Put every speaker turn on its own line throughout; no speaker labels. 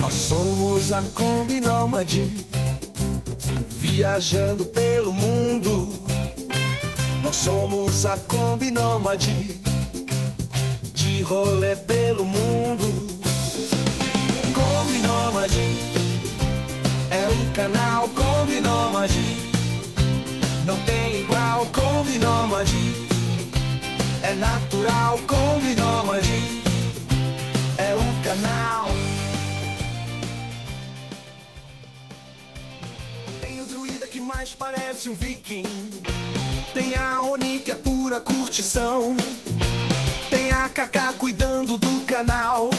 Nós somos a Kombi Nômade, viajando pelo mundo. Nós somos a Kombi Nômade, de rolê pelo mundo. Kombi Nômade é um canal. Kombi Nômade não tem igual. Kombi Nômade é natural. Kombi Nômade é um canal. Tem o druida que mais parece um viking. Tem a Oni que é pura curtição. Tem a Kaká cuidando do canal.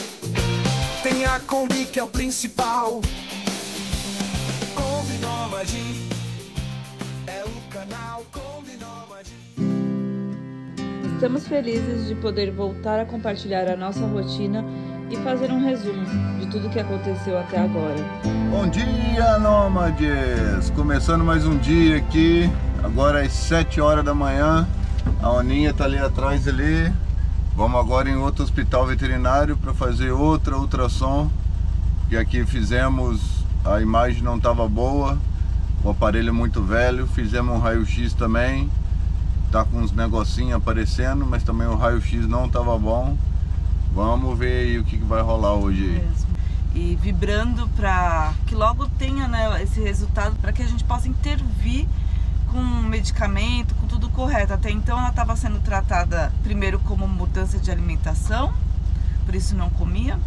Tem a Kombi que é o principal. Kombi Nômade é o canal. Kombi Nômade.
Estamos felizes de poder voltar a compartilhar a nossa rotina e fazer um resumo de tudo que aconteceu até agora.
Bom dia, nômades! Começando mais um dia aqui, agora às 7 horas da manhã. A Oninha tá ali atrás ali. Vamos agora em outro hospital veterinário para fazer outra ultrassom, que aqui fizemos, a imagem não estava boa, o aparelho é muito velho. Fizemos um raio-x também, tá com uns negocinhos aparecendo, mas também o raio-x não estava bom. Vamos ver aí o que vai rolar hoje aí.
E vibrando para que logo tenha, né, esse resultado, para que a gente possa intervir com medicamento, com tudo correto. Até então ela estava sendo tratada primeiro como mudança de alimentação, por isso não comia,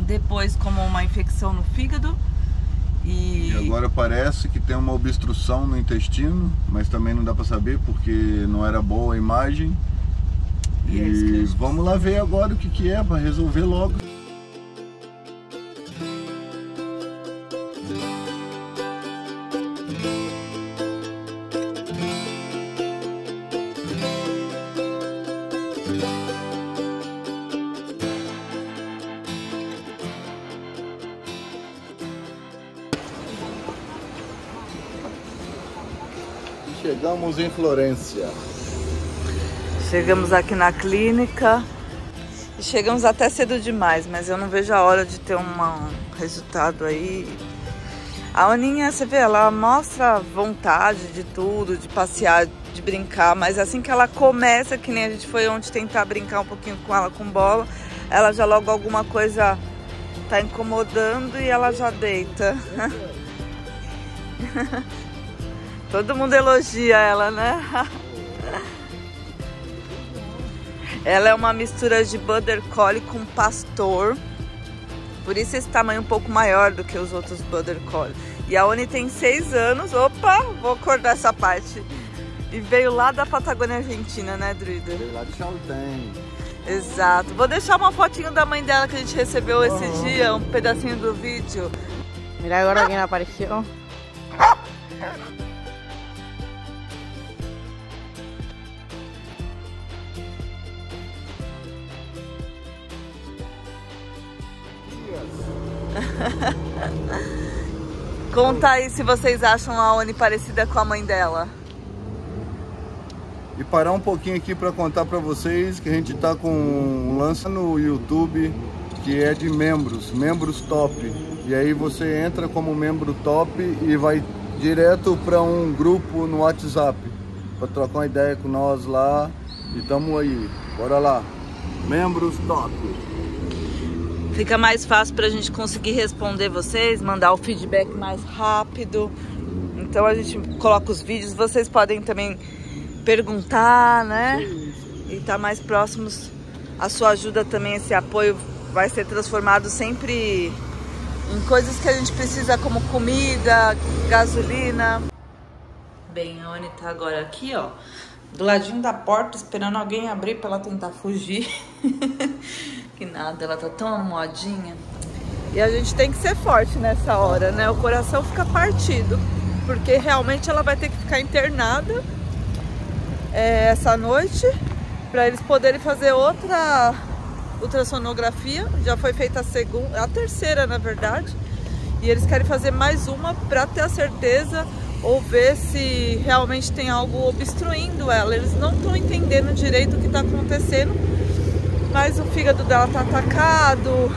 depois como uma infecção no fígado e
agora parece que tem uma obstrução no intestino, mas também não dá para saber porque não era boa a imagem. E vamos lá ver agora o que é para resolver logo. Chegamos em Florência.
Chegamos aqui na clínica e chegamos até cedo demais, mas eu não vejo a hora de ter um resultado aí. A Oninha, você vê, ela mostra vontade de tudo, de passear, de brincar, mas assim que ela começa, que nem a gente foi ontem tentar brincar um pouquinho com ela com bola, ela já logo alguma coisa tá incomodando e ela já deita. Todo mundo elogia ela, né? Ela é uma mistura de Border Collie com Pastor. Por isso esse tamanho um pouco maior do que os outros Border Collie. E a Oni tem 6 anos. Opa, vou acordar essa parte. E veio lá da Patagônia Argentina, né, druida?
Veio lá de Chaltén.
Exato. Vou deixar uma fotinho da mãe dela que a gente recebeu esse dia, um pedacinho do vídeo.
Mira agora quem apareceu.
Conta aí se vocês acham a Oni parecida com a mãe dela.
E parar um pouquinho aqui para contar para vocês que a gente tá com um lance no YouTube que é de membros top. E aí você entra como membro top e vai direto para um grupo no WhatsApp para trocar uma ideia com nós lá. E tamo aí, bora lá, membros top.
Fica mais fácil pra gente conseguir responder vocês, mandar o feedback mais rápido. Então a gente coloca os vídeos, vocês podem também perguntar, né? E tá mais próximos. A sua ajuda também, esse apoio vai ser transformado sempre em coisas que a gente precisa, como comida, gasolina. Bem, a Oni tá agora aqui, ó, do ladinho da porta, esperando alguém abrir pra ela tentar fugir. Que nada, ela tá tão modinha. E a gente tem que ser forte nessa hora, né? O coração fica partido, porque realmente ela vai ter que ficar internada essa noite, para eles poderem fazer outra ultrassonografia. Já foi feita a terceira, na verdade, e eles querem fazer mais uma para ter a certeza ou ver se realmente tem algo obstruindo ela. Eles não estão entendendo direito o que está acontecendo, mas o fígado dela está atacado,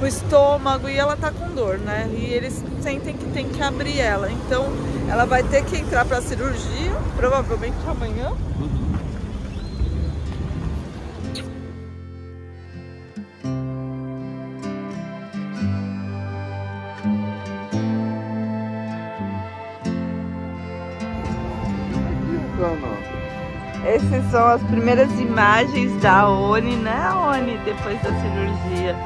o estômago e ela tá com dor, né? E eles sentem que tem que abrir ela. Então ela vai ter que entrar pra cirurgia, provavelmente amanhã. Essas são as primeiras imagens da Oni, né, Oni? Depois da cirurgia.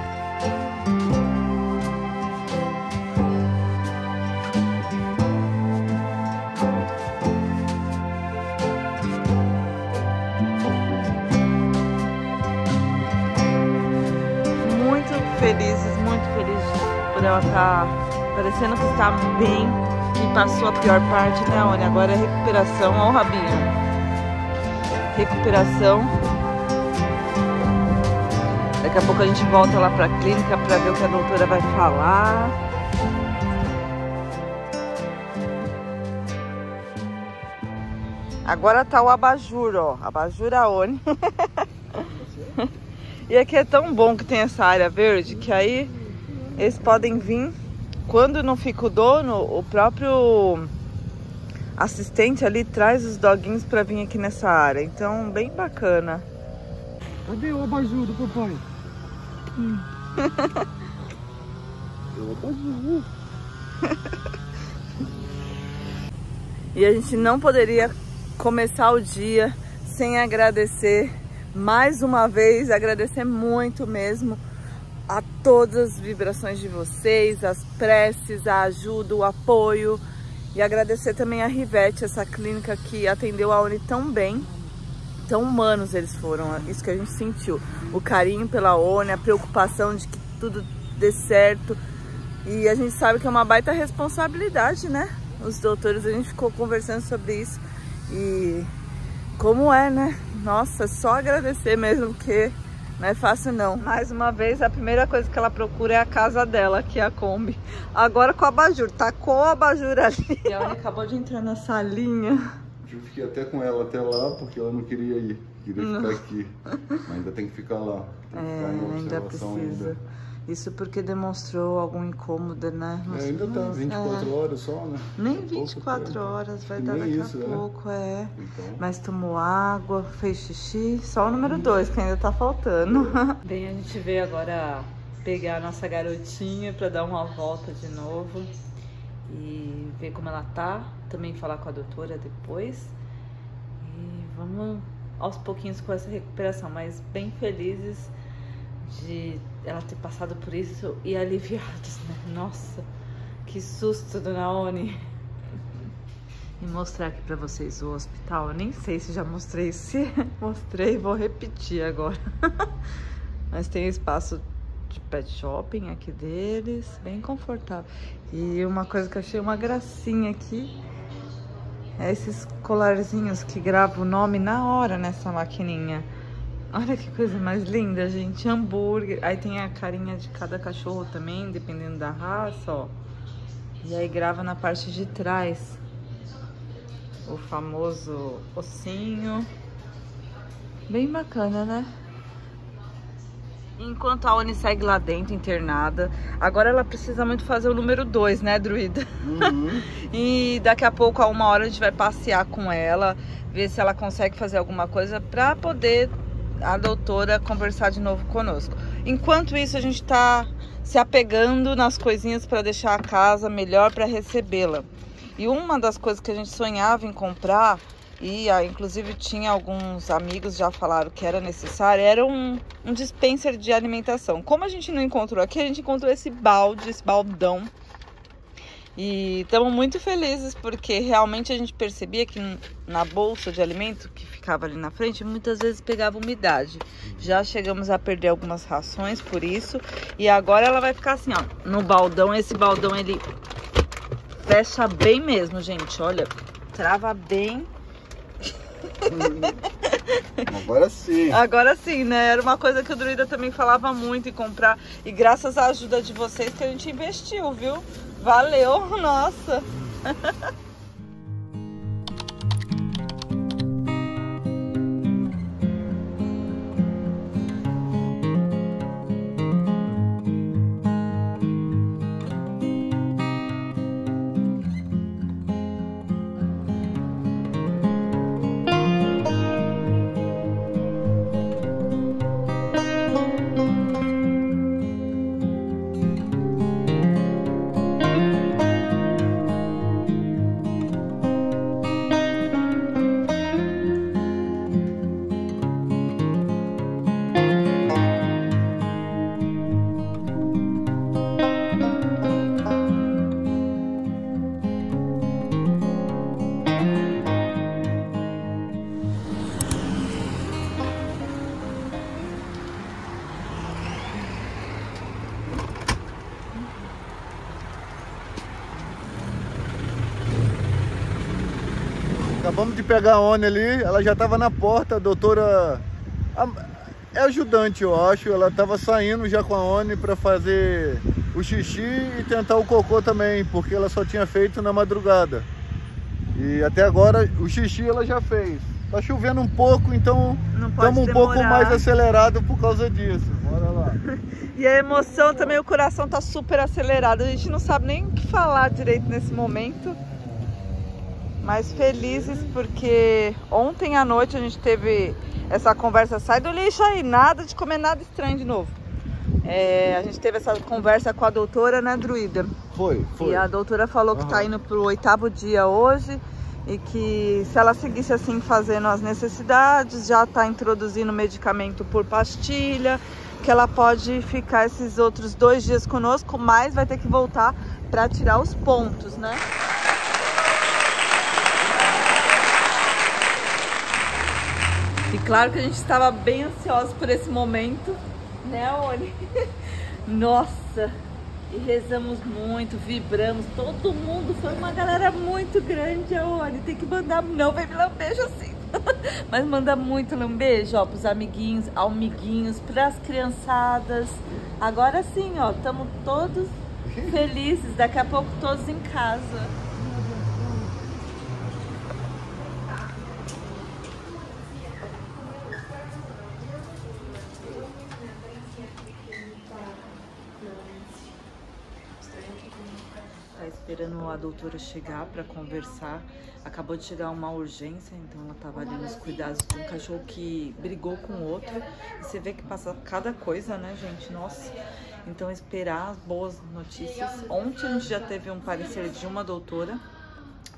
Muito felizes por ela estar parecendo que está bem e passou a pior parte, né, Oni? Agora é recuperação. Olha o rabinho. Recuperação. Daqui a pouco a gente volta lá pra clínica pra ver o que a doutora vai falar. Agora tá o abajur, ó. Abajur Oni. E aqui é tão bom que tem essa área verde que aí eles podem vir. Quando não fica o dono, o próprio assistente ali traz os doguinhos pra vir aqui nessa área. Então, bem bacana.
Cadê o abajur do papai? O abajur.
E a gente não poderia começar o dia sem agradecer mais uma vez, agradecer muito mesmo a todas as vibrações de vocês, as preces, a ajuda, o apoio. E agradecer também a Rivete, essa clínica que atendeu a Oni tão bem, tão humanos eles foram, isso que a gente sentiu. O carinho pela Oni, a preocupação de que tudo dê certo. E a gente sabe que é uma baita responsabilidade, né? Os doutores, a gente ficou conversando sobre isso. E como é, né? Nossa, só agradecer mesmo, porque não é fácil não. Mais uma vez, a primeira coisa que ela procura é a casa dela, que é a Kombi. Agora com o abajur, tacou o abajur ali. E a Oni acabou de entrar na salinha.
Eu fiquei até com ela até lá, porque ela não queria ir. Queria ficar aqui. Mas ainda tem que ficar lá. Tem que ficar em
ainda
observação
precisa.
ainda.
Isso porque demonstrou algum incômodo, né? Mas,
Ainda tá, 24 horas só, né?
Nem 24 horas, vai dar daqui a pouco,
né? Então.
Mas tomou água, fez xixi, só o número 2 que ainda tá faltando. Bem, a gente veio agora pegar a nossa garotinha pra dar uma volta de novo e ver como ela tá, também falar com a doutora depois. E vamos aos pouquinhos com essa recuperação, mas bem felizes de ela ter passado por isso e aliviados, né? Nossa, que susto, dona Oni. E mostrar aqui pra vocês o hospital. Eu nem sei se já mostrei. Se mostrei, vou repetir agora. Mas tem espaço de pet shopping aqui deles, bem confortável. E uma coisa que eu achei uma gracinha aqui é esses colarzinhos que gravam o nome na hora nessa maquininha. Olha que coisa mais linda, gente. Hambúrguer. Aí tem a carinha de cada cachorro também, dependendo da raça, ó. E aí grava na parte de trás o famoso ossinho. Bem bacana, né? Enquanto a Oni segue lá dentro, internada. Agora ela precisa muito fazer o número 2, né, Druida?
Uhum.
E daqui a pouco, a 1 hora, a gente vai passear com ela, ver se ela consegue fazer alguma coisa pra poder a doutora conversar de novo conosco. Enquanto isso, a gente tá se apegando nas coisinhas para deixar a casa melhor para recebê-la. E uma das coisas que a gente sonhava em comprar, e inclusive tinha alguns amigos já falaram que era necessário, era um dispenser de alimentação. Como a gente não encontrou aqui, a gente encontrou esse balde, esse baldão. E estamos muito felizes porque realmente a gente percebia que na bolsa de alimento que ficava ali na frente, muitas vezes pegava umidade. Já chegamos a perder algumas rações por isso. E agora ela vai ficar assim, ó, no baldão. Esse baldão, ele fecha bem mesmo, gente. Olha, trava bem.
Agora sim.
Agora sim, né? Era uma coisa que o Druida também falava muito em comprar. E graças à ajuda de vocês que a gente investiu, viu? Valeu, nossa!
acabamos de pegar a Oni ali, ela já estava na porta, a doutora... É ajudante, eu acho, ela estava saindo já com a Oni para fazer o xixi e tentar o cocô também, porque ela só tinha feito na madrugada. E até agora o xixi ela já fez. Tá chovendo um pouco, então estamos um pouco mais acelerado por causa disso. Bora lá.
E a emoção também, o coração tá super acelerado. A gente não sabe nem o que falar direito nesse momento. Mas felizes porque ontem à noite a gente teve essa conversa. Sai do lixo aí, nada de comer nada estranho de novo. A gente teve essa conversa com a doutora, né, Druida?
Foi.
E a doutora falou que tá indo pro 8º dia hoje e que se ela seguisse assim fazendo as necessidades, já tá introduzindo medicamento por pastilha, que ela pode ficar esses outros 2 dias conosco, mas vai ter que voltar para tirar os pontos, né? E claro que a gente estava bem ansioso por esse momento, né, Oni? Nossa! E rezamos muito, vibramos, todo mundo, foi uma galera muito grande, Oni. Tem que mandar, não vem me lambejo assim, mas manda muito lambejo, ó, pros amiguinhos, pras criançadas. Agora sim, ó, estamos todos felizes, daqui a pouco todos em casa. Tá esperando a doutora chegar para conversar. Acabou de chegar uma urgência, então ela tava ali nos cuidados de um cachorro que brigou com o outro. E você vê que passa cada coisa, né, gente? Nossa. Então esperar as boas notícias. Ontem a gente já teve um parecer de uma doutora.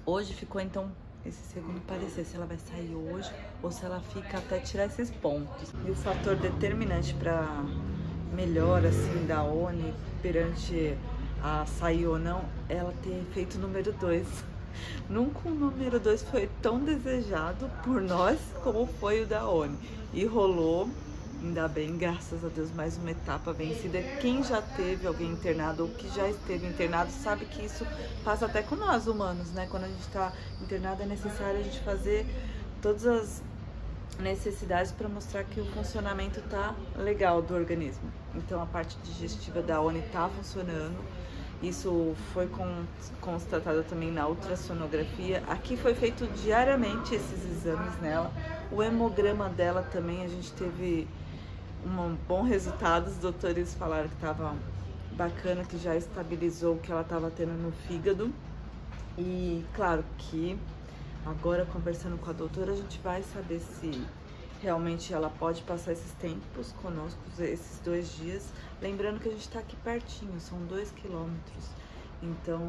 Hoje ficou então esse segundo parecer, se ela vai sair hoje ou se ela fica até tirar esses pontos. E o fator determinante para melhora assim da Oni perante a sair ou não, ela ter feito o número 2. Nunca o número 2 foi tão desejado por nós como foi o da Oni. E rolou, ainda bem, graças a Deus, mais uma etapa vencida. Quem já teve alguém internado ou que já esteve internado sabe que isso passa até com nós humanos, né? Quando a gente está internado é necessário a gente fazer todas as necessidades para mostrar que o funcionamento tá legal do organismo. Então a parte digestiva da Oni tá funcionando. Isso foi constatado também na ultrassonografia. Aqui foi feito diariamente esses exames nela. O hemograma dela também a gente teve um bom resultado. Os doutores falaram que estava bacana, que já estabilizou o que ela estava tendo no fígado. E claro que agora, conversando com a doutora, a gente vai saber se realmente ela pode passar esses tempos conosco, esses 2 dias. Lembrando que a gente está aqui pertinho, são 2 quilômetros. Então,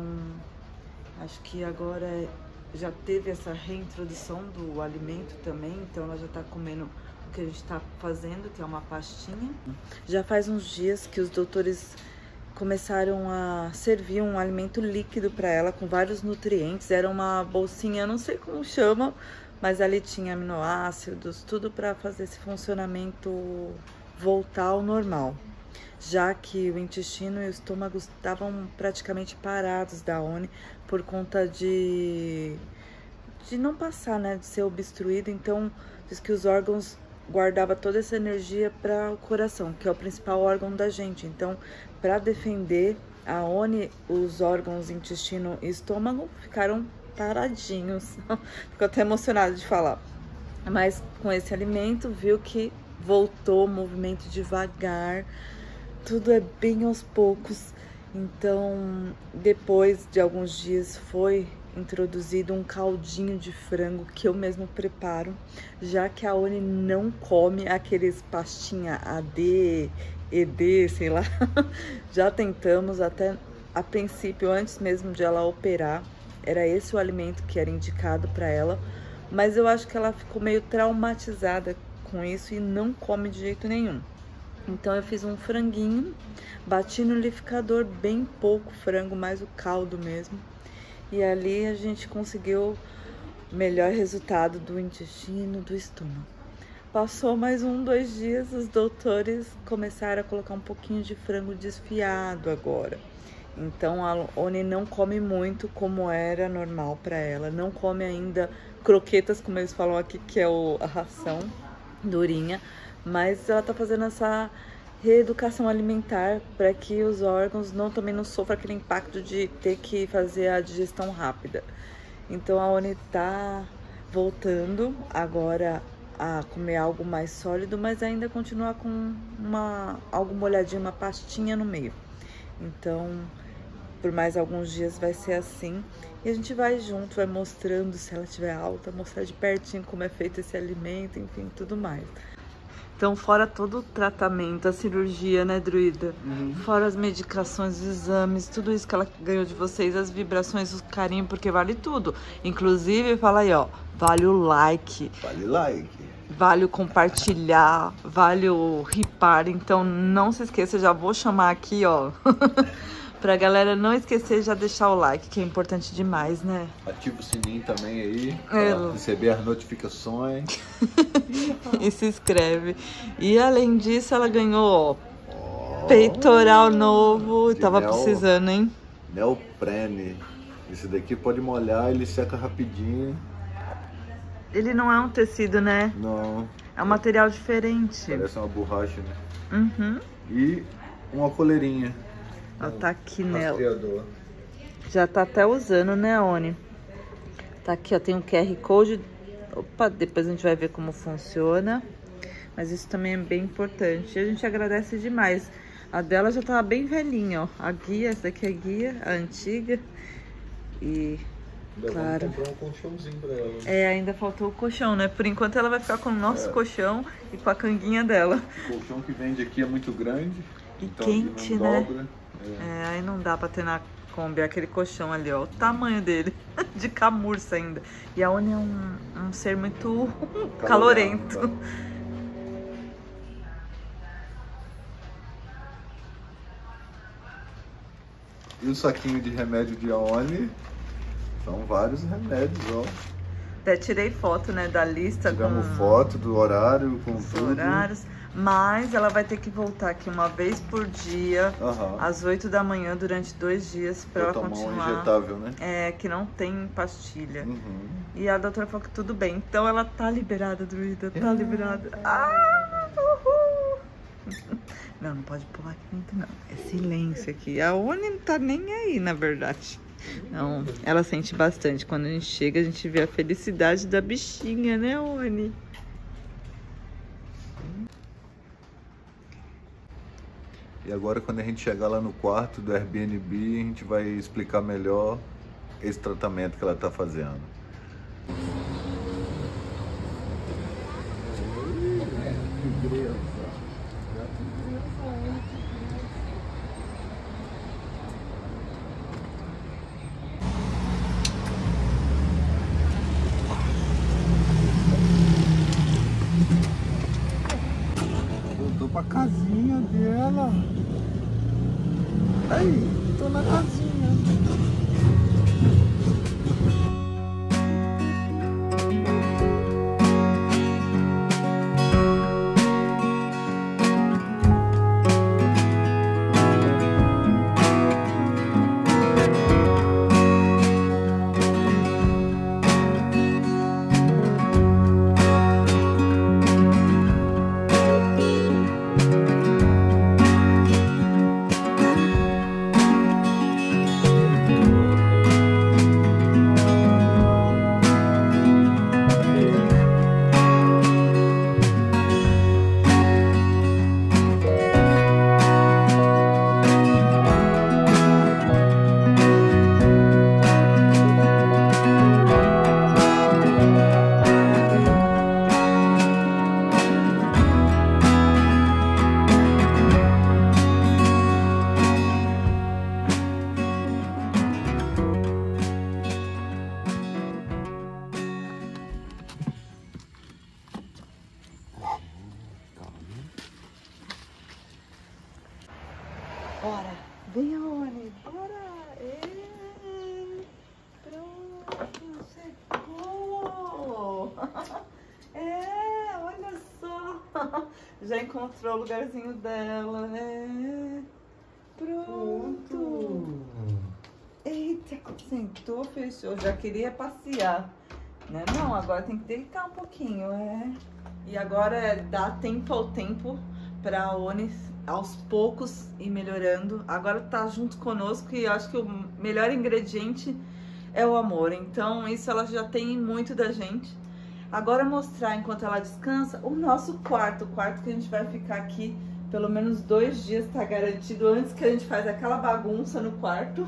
acho que agora já teve essa reintrodução do alimento também. Então, ela já está comendo o que a gente está fazendo, que é uma pastinha. Já faz uns dias que os doutores começaram a servir um alimento líquido para ela com vários nutrientes. Era uma bolsinha, eu não sei como chama, mas ali tinha aminoácidos, tudo para fazer esse funcionamento voltar ao normal. Já que o intestino e o estômago estavam praticamente parados da Oni por conta de não passar, né, de ser obstruído. Então, diz que os órgãos guardava toda essa energia para o coração, que é o principal órgão da gente. Então, para defender a Oni, os órgãos intestino e estômago ficaram paradinhos. Fico até emocionada de falar. Mas com esse alimento, viu que voltou o movimento devagar. Tudo é bem aos poucos. Então, depois de alguns dias, foi introduzido um caldinho de frango que eu mesmo preparo, já que a Oni não come aqueles pastinha AD, ED, sei lá. Já tentamos até a princípio, antes mesmo de ela operar, era esse o alimento que era indicado para ela, mas eu acho que ela ficou meio traumatizada com isso e não come de jeito nenhum. Então eu fiz um franguinho, bati no liquidificador, bem pouco frango, mais o caldo mesmo. E ali a gente conseguiu o melhor resultado do intestino, do estômago. Passou mais 2 dias, os doutores começaram a colocar um pouquinho de frango desfiado agora. Então a Oni não come muito como era normal para ela, não come ainda croquetas, como eles falam aqui, que é a ração durinha. Mas ela tá fazendo essa reeducação alimentar para que os órgãos também não sofram aquele impacto de ter que fazer a digestão rápida. Então a Oni tá voltando agora a comer algo mais sólido, mas ainda continuar com algo molhadinho, uma pastinha no meio. Então, por mais alguns dias vai ser assim. E a gente vai junto, vai mostrando se ela estiver alta, mostrar de pertinho como é feito esse alimento, enfim, tudo mais. Então, fora todo o tratamento, a cirurgia, né, Druida? Fora as medicações, os exames, tudo isso que ela ganhou de vocês, as vibrações, o carinho, porque vale tudo. Inclusive, fala aí, ó, vale o like.
Vale like.
Vale o compartilhar, vale o ripar. Então, não se esqueça, já vou chamar aqui, ó, pra galera não esquecer, já deixar o like, que é importante demais, né?
Ativa o sininho também aí, pra receber as notificações.
E se inscreve. E além disso, ela ganhou, ó, peitoral novo. Tava precisando, hein?
Neoprene. Esse daqui pode molhar, ele seca rapidinho.
Ele não é um tecido, né?
Não.
É um material diferente.
Parece uma borracha, né?
Uhum.
E uma coleirinha.
Ela tá aqui nela.
Rastreador.
Já tá até usando, né, Oni? Tá aqui, ó, tem um QR Code. Opa, depois a gente vai ver como funciona. Mas isso também é bem importante. E a gente agradece demais. A dela já tava bem velhinha, ó. A guia, essa daqui é a guia, a antiga. E, claro,
vamos comprar um colchãozinho pra ela.
É, ainda faltou o colchão, né? Por enquanto ela vai ficar com o nosso colchão e com a canguinha dela.
O colchão que vende aqui é muito grande.
E
então
quente,
não
né?
dobra.
É, aí não dá pra ter na Kombi aquele colchão ali, ó. O tamanho dele, de camurça ainda. E a Oni é um ser muito calorento.
E o saquinho de remédio de Oni, são vários remédios, ó.
Até tirei foto, né, da lista.
Tiramos foto do horário, com
os
tudo.
Horários. Mas ela vai ter que voltar aqui uma vez por dia, às 8 da manhã, durante 2 dias, pra ela continuar.
Um injetável, né?
É, que não tem pastilha. E a doutora falou que tudo bem. Então ela tá liberada, Druida, tá liberada. Ah, uhul! Não pode pular aqui dentro, não. É silêncio aqui. A Oni não tá nem aí, na verdade. Não, ela sente bastante. Quando a gente chega, a gente vê a felicidade da bichinha, né, Oni?
E agora, quando a gente chegar lá no quarto do Airbnb, a gente vai explicar melhor esse tratamento que ela tá fazendo.
Voltou pra casinha dela. Aí, tô na casinha.
Bora, vem, Oni, bora! Pronto, chegou! Olha só! Já encontrou o lugarzinho dela, né? Pronto! Eita, sentou, fechou. Já queria passear. Né? Não, agora tem que deitar um pouquinho, E agora é dar tempo ao tempo pra a Oni aos poucos ir melhorando. Agora tá junto conosco e eu acho que o melhor ingrediente é o amor. Então isso ela já tem muito da gente. Agora mostrar, enquanto ela descansa, o nosso quarto. O quarto que a gente vai ficar aqui pelo menos 2 dias, tá garantido, antes que a gente faz aquela bagunça no quarto.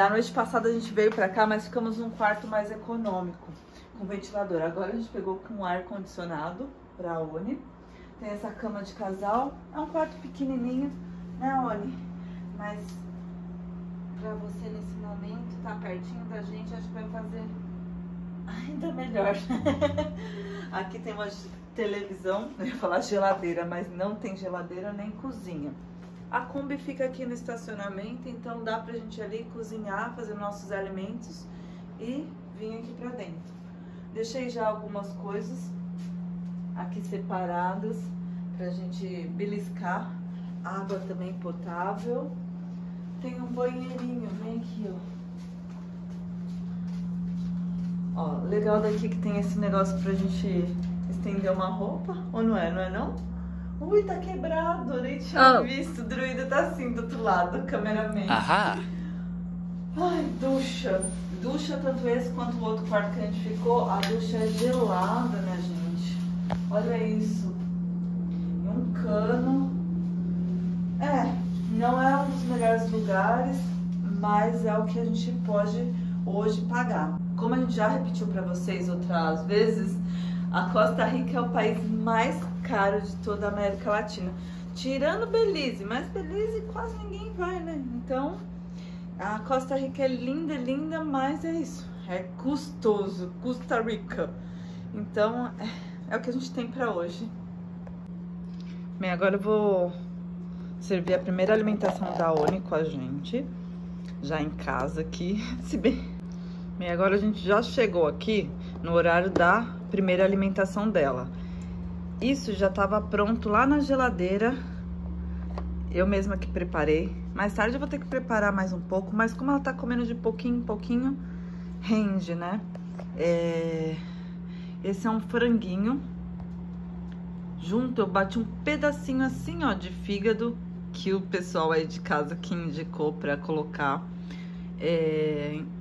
A noite passada a gente veio pra cá, mas ficamos num quarto mais econômico, com ventilador. Agora a gente pegou com ar-condicionado pra Oni. Tem essa cama de casal. É um quarto pequenininho, né, Oni? Mas pra você nesse momento, tá pertinho da gente, acho que vai fazer ainda melhor. Aqui tem uma televisão, eu ia falar geladeira, mas não tem geladeira nem cozinha. A Kombi fica aqui no estacionamento, então dá pra gente ali cozinhar, fazer nossos alimentos e vir aqui pra dentro. Deixei já algumas coisas aqui separadas pra gente beliscar. Água também potável. Tem um banheirinho, vem aqui, ó. Legal daqui que tem esse negócio pra gente estender uma roupa. Ou não é? Não é não? Ui, tá quebrado, nem tinha visto. O druida tá assim do outro lado, o cameraman.
Ahá.
Ai, ducha. Ducha, tanto esse quanto o outro quarto que a gente ficou. A ducha é gelada, né, gente? Olha isso. E um cano. Não é um dos melhores lugares, mas é o que a gente pode hoje pagar. Como a gente já repetiu pra vocês outras vezes, a Costa Rica é o país mais caro de toda a América Latina. Tirando Belize, mas Belize quase ninguém vai, né? Então, a Costa Rica é linda, mas é isso. É custoso, Costa Rica. Então, é o que a gente tem pra hoje. Bem, agora eu vou servir a primeira alimentação da Oni com a gente. Já em casa aqui, se bem... Bem, agora a gente já chegou aqui no horário da primeira alimentação dela. Isso já estava pronto lá na geladeira. Eu mesma que preparei. Mais tarde eu vou ter que preparar mais um pouco, mas como ela tá comendo de pouquinho em pouquinho, rende, né? Esse é um franguinho. Junto eu bati um pedacinho assim, ó, de fígado, que o pessoal aí de casa que indicou pra colocar.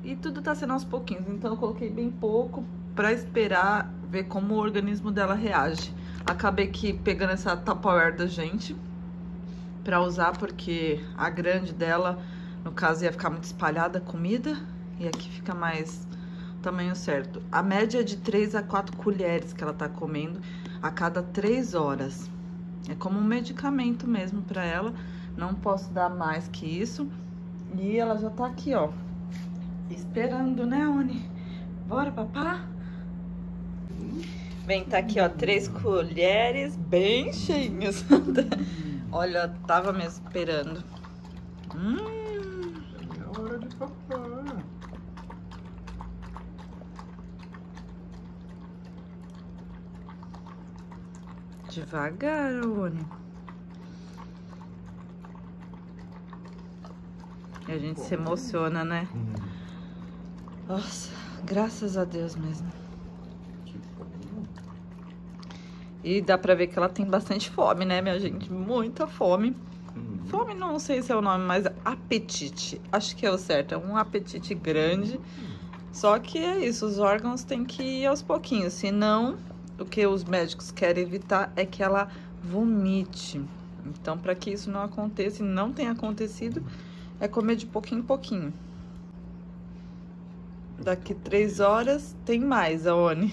E tudo tá sendo aos pouquinhos, então eu coloquei bem pouco pra esperar ver como o organismo dela reage. Acabei aqui pegando essa Tupperware da gente pra usar, porque a grande dela, no caso, ia ficar muito espalhada a comida, e aqui fica mais o tamanho certo. A média é de 3 a 4 colheres que ela tá comendo a cada 3 horas. É como um medicamento mesmo pra ela, não posso dar mais que isso. E ela já tá aqui, ó, esperando, né, Oni? Bora, papá? Bem, tá aqui, ó, 3 colheres bem cheinhas. Olha, tava mesmo esperando.
É hora de papar.
Devagar, Oni. E a gente se emociona, né? Nossa, graças a Deus mesmo. E dá pra ver que ela tem bastante fome, né, minha gente? Muita fome. Fome não sei se é o nome, mas apetite. Acho que é o certo, é um apetite grande. Só que é isso, os órgãos têm que ir aos pouquinhos. Senão, o que os médicos querem evitar é que ela vomite. Então, pra que isso não aconteça e não tenha acontecido, é comer de pouquinho em pouquinho. Daqui 3 horas tem mais, a Oni.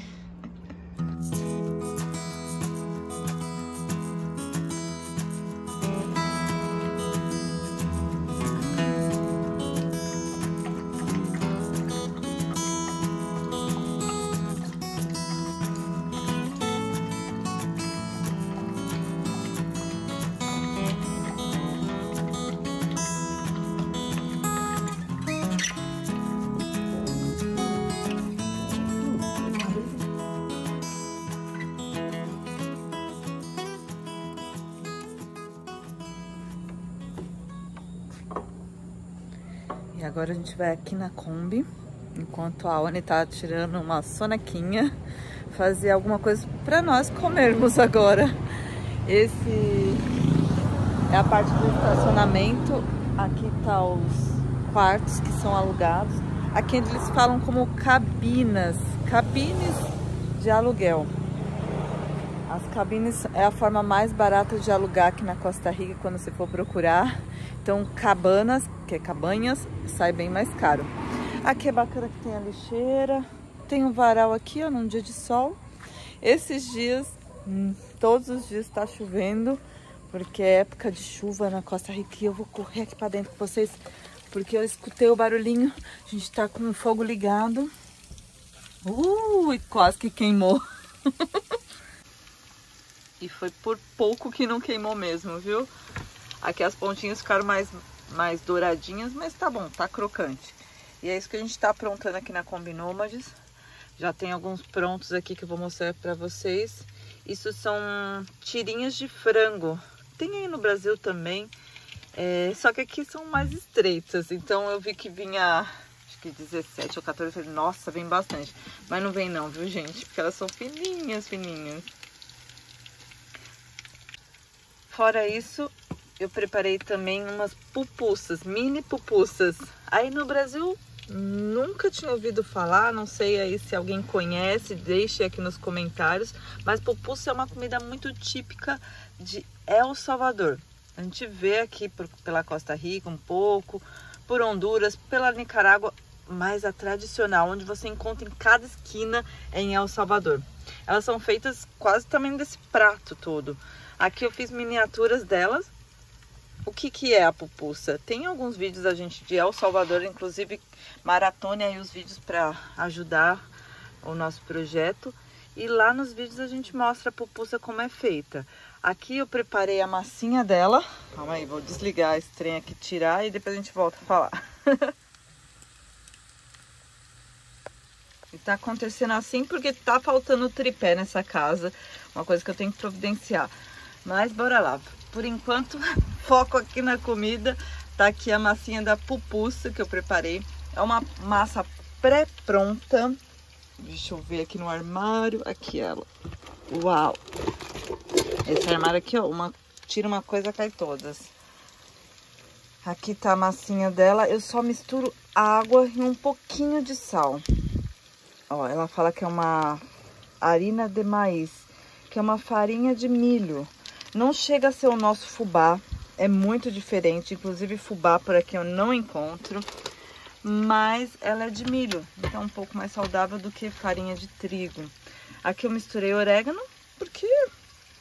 E agora a gente vai aqui na Kombi enquanto a Oni tá tirando uma sonequinha, fazer alguma coisa para nós comermos agora. Esse é a parte do estacionamento. Aqui tá os quartos que são alugados. Aqui eles falam como cabines de aluguel. As cabines é a forma mais barata de alugar aqui na Costa Rica quando você for procurar. Então cabanas, que é cabanhas, sai bem mais caro. Aqui é bacana que tem a lixeira, tem um varal aqui, ó, num dia de sol. Esses dias, todos os dias tá chovendo, porque é época de chuva na Costa Rica e eu vou correr aqui pra dentro com vocês, porque eu escutei o barulhinho. A gente tá com o fogo ligado. E quase que queimou. E foi por pouco que não queimou mesmo, viu? Aqui as pontinhas ficaram mais douradinhas, mas tá bom, tá crocante. E é isso que a gente tá aprontando aqui na Kombi Nômades. Já tem alguns prontos aqui que eu vou mostrar pra vocês. Isso são tirinhas de frango. Tem aí no Brasil também, só que aqui são mais estreitas. Então eu vi que vinha, acho que 17 ou 14, eu falei, nossa, vem bastante. Mas não vem não, viu, gente? Porque elas são fininhas. Fora isso, eu preparei também umas pupussas, mini pupussas. Aí no Brasil, nunca tinha ouvido falar, não sei aí se alguém conhece, deixe aqui nos comentários. Mas pupussa é uma comida muito típica de El Salvador. A gente vê aqui pela Costa Rica um pouco, por Honduras, pela Nicarágua, mas a tradicional, onde você encontra em cada esquina, é em El Salvador. Elas são feitas quase também desse prato todo. Aqui eu fiz miniaturas delas. O que é a pupussa? Tem alguns vídeos da gente de El Salvador, inclusive maratone aí os vídeos para ajudar o nosso projeto. E lá nos vídeos a gente mostra a pupussa como é feita. Aqui eu preparei a massinha dela. Calma aí, vou desligar esse trem aqui, tirar e depois a gente volta a falar. E tá acontecendo assim porque tá faltando tripé nessa casa. Uma coisa que eu tenho que providenciar. Mas bora lá. Por enquanto, foco aqui na comida. Tá aqui a massinha da pupussa que eu preparei. É uma massa pré-pronta. Deixa eu ver aqui no armário. Aqui ela. Uau! Esse armário aqui, ó. Tira uma coisa, cai todas. Aqui tá a massinha dela. Eu só misturo água e um pouquinho de sal. Ó, ela fala que é uma harina de maíz, que é uma farinha de milho. Não chega a ser o nosso fubá, é muito diferente. Inclusive fubá por aqui eu não encontro, mas ela é de milho, então é um pouco mais saudável do que farinha de trigo. Aqui eu misturei orégano, porque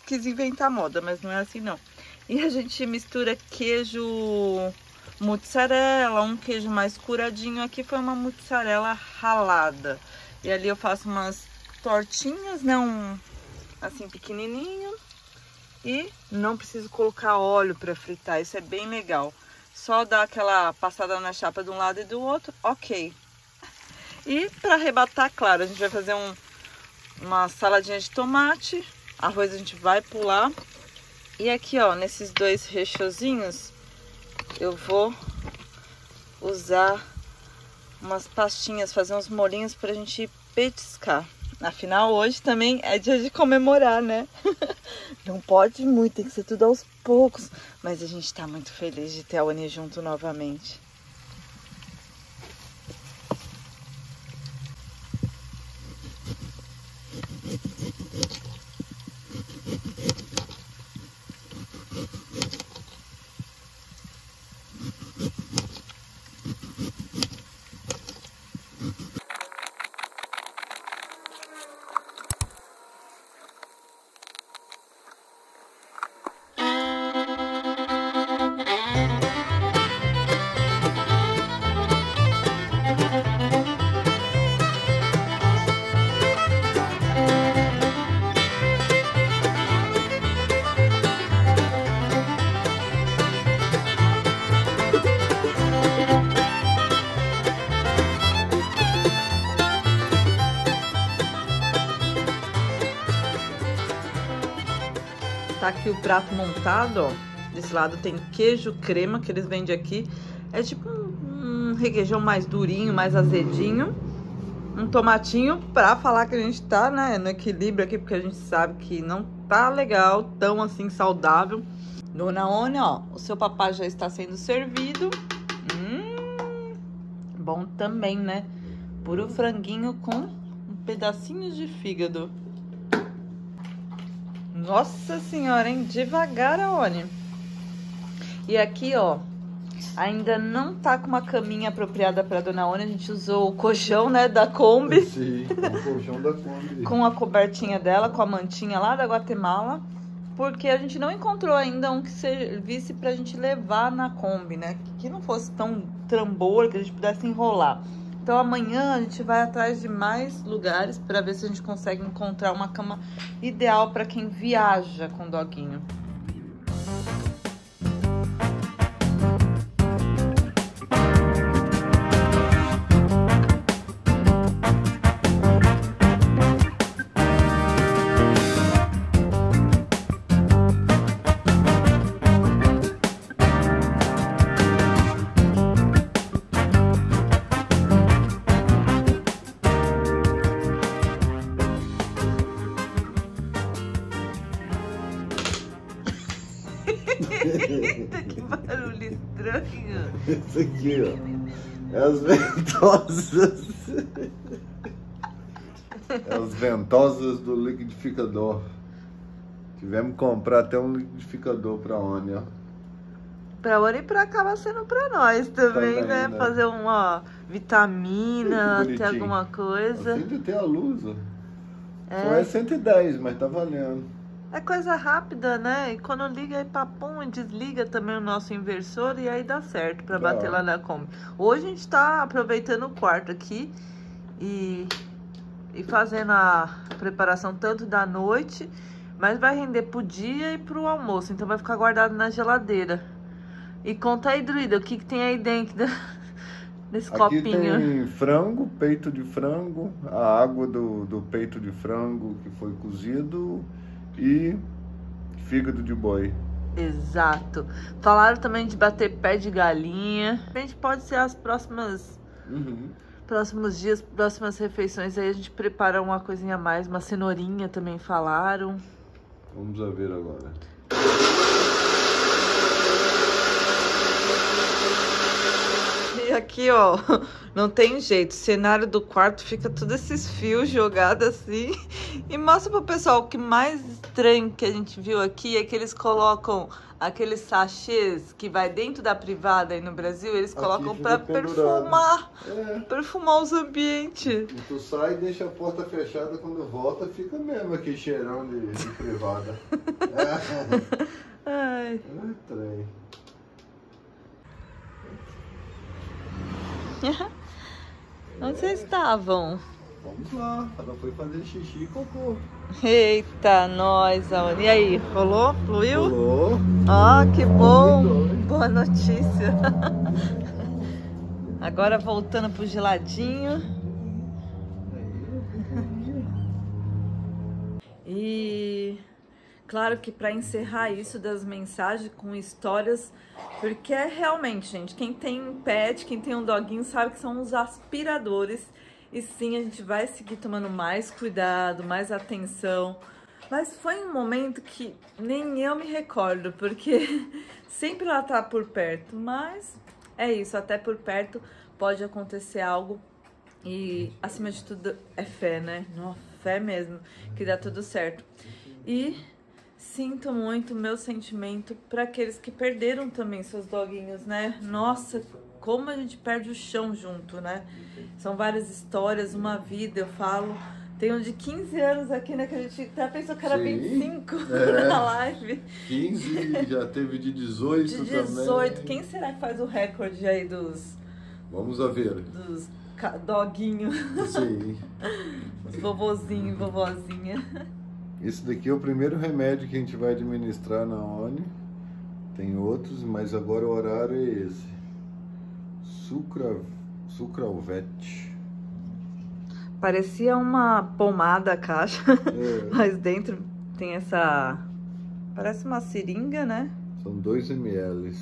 quis inventar moda, mas não é assim não. E a gente mistura queijo mussarela, um queijo mais curadinho. Aqui foi uma mussarela ralada. E ali eu faço umas tortinhas, né, assim pequenininho. E não preciso colocar óleo para fritar, isso é bem legal. Só dar aquela passada na chapa de um lado e do outro, ok. E para arrebatar, claro, a gente vai fazer uma saladinha de tomate. Arroz a gente vai pular. E aqui, ó, nesses dois rechozinhos, eu vou usar umas pastinhas, fazer uns molinhos pra gente petiscar. Afinal, hoje também é dia de comemorar, né? Não pode muito, tem que ser tudo aos poucos. Mas a gente tá muito feliz de ter a Oni junto novamente. Tá aqui o prato montado, ó. Desse lado tem queijo crema que eles vendem aqui. É tipo um requeijão mais durinho, mais azedinho. Um tomatinho pra falar que a gente tá, né, no equilíbrio aqui, porque a gente sabe que não tá legal, tão assim saudável. Dona Oni, ó, o seu papai já está sendo servido. Bom também, né? Puro franguinho com um pedacinho de fígado. Nossa senhora, hein? Devagar, Oni. E aqui, ó, ainda não tá com uma caminha apropriada pra Dona Oni. A gente usou o colchão, né, da Kombi.
Sim, o colchão da Kombi.
Com a cobertinha dela, com a mantinha lá da Guatemala. Porque a gente não encontrou ainda um que servisse pra gente levar na Kombi, né? Que não fosse tão trambolho, que a gente pudesse enrolar. Então amanhã a gente vai atrás de mais lugares pra ver se a gente consegue encontrar uma cama ideal pra quem viaja com doguinho. Eita, que barulho estranho.
Isso aqui, ó. É as ventosas. É as ventosas do liquidificador. Tivemos que comprar até um liquidificador pra Oni, ó.
Pra Oni e pra acabar sendo pra nós também, né? Fazer uma vitamina, ter alguma coisa.
Assim de ter a luz, ó.
É.
Só é 110, mas tá valendo.
É coisa rápida, né? E quando liga aí papum, desliga também o nosso inversor e aí dá certo pra bater lá na Kombi. Hoje a gente tá aproveitando o quarto aqui e fazendo a preparação tanto da noite, mas vai render pro dia e pro almoço, então vai ficar guardado na geladeira. E conta aí, Druida, o que tem aí dentro desse
aqui
copinho?
Aqui tem frango, peito de frango, a água do peito de frango que foi cozido e fígado de boi.
Exato. Falaram também de bater pé de galinha. A gente pode ser as próximos dias, próximas refeições. Aí a gente prepara uma coisinha a mais. Uma cenourinha também falaram.
Vamos a ver agora.
E aqui, ó, não tem jeito. O cenário do quarto fica todos esses fios jogados assim. E mostra pro pessoal, o que mais estranho que a gente viu aqui é que eles colocam aqueles sachês que vai dentro da privada aí no Brasil. Eles colocam pra perfumar. Perfumar os ambientes.
E tu sai e deixa a porta fechada, quando volta fica mesmo aquele cheirão de privada.
Ai.
Trem.
Onde vocês estavam?
Vamos lá, ela foi fazer xixi e cocô.
Eita, nós, Aoni. E aí, rolou? Fluiu?
Rolou.
Ah, que bom! Boa notícia. Agora voltando pro geladinho. E claro que para encerrar isso das mensagens com histórias, porque é realmente, gente, quem tem pet, quem tem um doguinho sabe que são os aspiradores. E sim, a gente vai seguir tomando mais cuidado, mais atenção. Mas foi um momento que nem eu me recordo, porque sempre ela tá por perto. Mas é isso, até por perto pode acontecer algo. E acima de tudo é fé, né? Nossa, fé mesmo, que dá tudo certo. E sinto muito o meu sentimento para aqueles que perderam também seus doguinhos, né? Nossa, como a gente perde o chão junto, né? São várias histórias, uma vida, eu falo. Tem um de 15 anos aqui, né? Que a gente até pensou que era 25 na live.
15, já teve de 18 também.
De 18. Quem será que faz o recorde aí dos...
Vamos a ver.
Dos doguinhos.
Sim.
Os vovozinhos e vovozinha.
Esse daqui é o primeiro remédio que a gente vai administrar na Oni. Tem outros, mas agora o horário é esse. Sucralvet.
Parecia uma pomada a caixa, mas dentro tem essa... Parece uma seringa, né?
São 2 ml.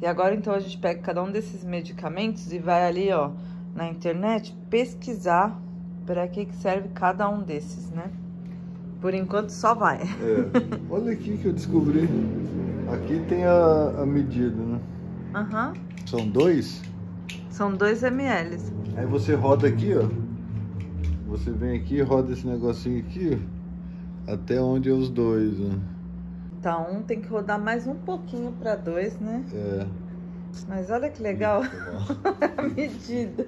E agora, então, a gente pega cada um desses medicamentos e vai ali, ó, na internet, pesquisar para que serve cada um desses, né? Por enquanto, só vai.
Olha aqui que eu descobri. Aqui tem a medida, né?
Aham.
São 2?
São 2 ml.
Aí você roda aqui, ó. Você vem aqui e roda esse negocinho aqui, ó. Até onde é os 2, né?
Então, tem que rodar mais um pouquinho para 2, né? Mas olha que legal a medida.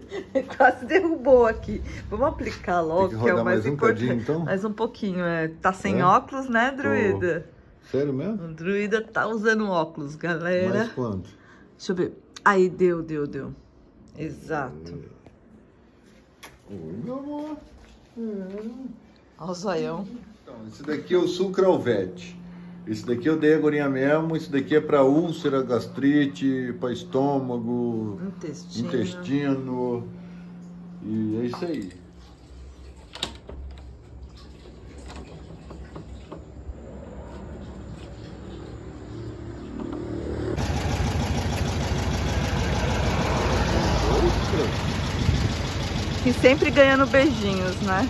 Quase derrubou aqui. Vamos aplicar logo,
tem que rodar
é o mais
mais um
importante.
cadinho, então?
Mais um pouquinho, Tá sem óculos, né, Druida?
Sério mesmo?
O Druida tá usando óculos, galera.
Mais quanto?
Deixa eu ver. Aí, deu. Exato.
Oi, meu amor.
Olha o zoião.
Então, esse daqui é o Sucralvet. Esse daqui eu dei agorinha mesmo. Esse daqui é para úlcera, gastrite, para estômago, intestino. E é isso aí.
E sempre ganhando beijinhos, né?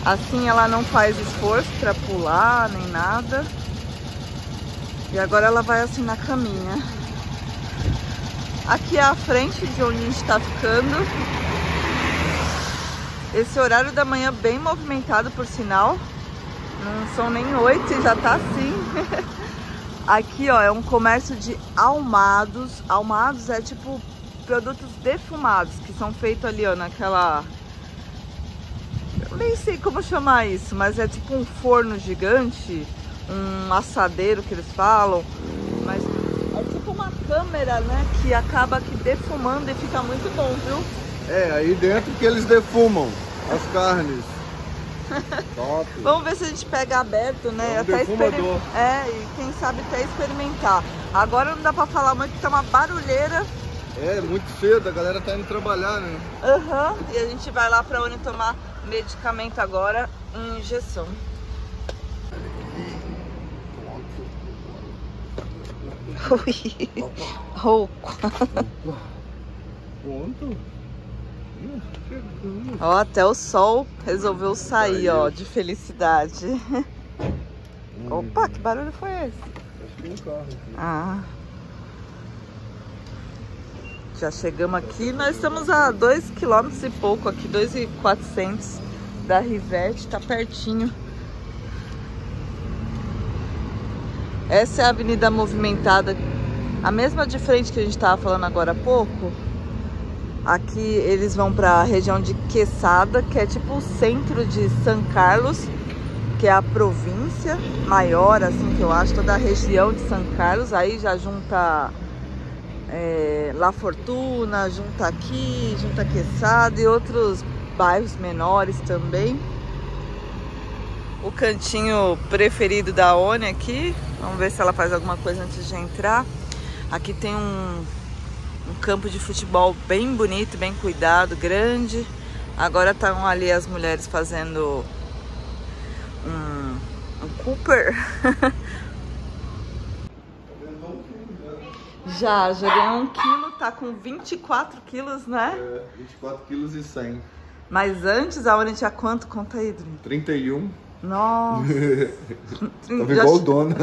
Assim ela não faz esforço pra pular, nem nada. E agora ela vai assim na caminha. Aqui é a frente de onde a gente tá ficando. Esse horário da manhã bem movimentado, por sinal. Não são nem 8 e já tá assim. Aqui, ó, é um comércio de almados. Almados é tipo produtos defumados, que são feitos ali, ó, naquela... Eu nem sei como chamar isso, mas é tipo um forno gigante, um assadeiro que eles falam, mas é tipo uma câmera, né, que acaba aqui defumando e fica muito bom, viu?
Aí dentro que eles defumam as carnes. Top.
Vamos ver se a gente pega aberto, né?
É um defumador.
E quem sabe até experimentar. Agora não dá pra falar muito, que tá uma barulheira.
Muito cedo, a galera tá indo trabalhar, né?
E a gente vai lá pra onde tomar medicamento agora, injeção. Rouco.
Pronto.
Ó, até o sol resolveu sair, ó, de felicidade. Opa, que barulho foi esse?
Acho que tem um carro aqui.
Ah. Já chegamos aqui, nós estamos a 2 km e pouco aqui, 2.400 da Rivete, tá pertinho. Essa é a avenida movimentada, a mesma de frente que a gente estava falando agora há pouco. Aqui eles vão para a região de Quesada, que é tipo o centro de São Carlos, que é a província maior, assim, que eu acho, toda a região de São Carlos. Aí já junta La Fortuna, junta aqui, junta Quesada e outros bairros menores também. O cantinho preferido da Oni aqui. Vamos ver se ela faz alguma coisa antes de entrar. Aqui tem um campo de futebol bem bonito, bem cuidado, grande. Agora estão ali as mulheres fazendo um Cooper. Já ganhou 1 quilo, tá com 24 quilos, né?
24 quilos e 100.
Mas antes, a Oni tinha quanto? Conta aí, Dri.
31.
Nossa.
Tava igual o dono.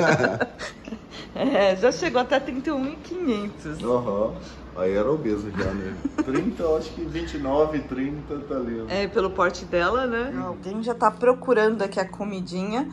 Já chegou até 31.500.
Aí era obeso já, né? 30, eu acho que 29, 30 tá ali.
Pelo porte dela, né? Alguém já tá procurando aqui a comidinha.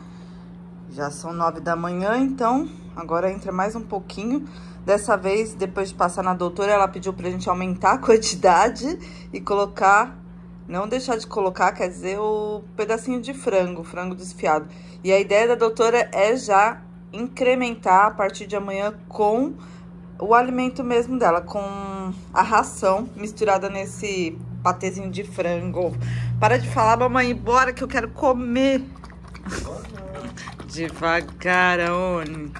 Já são 9 da manhã, então agora entra mais um pouquinho. Dessa vez, depois de passar na doutora, ela pediu pra gente aumentar a quantidade e colocar, não deixar de colocar, quer dizer, o pedacinho de frango desfiado. E a ideia da doutora é já incrementar a partir de amanhã com o alimento mesmo dela, com a ração misturada nesse patezinho de frango. Para de falar, mamãe, bora que eu quero comer. Devagar, Oni.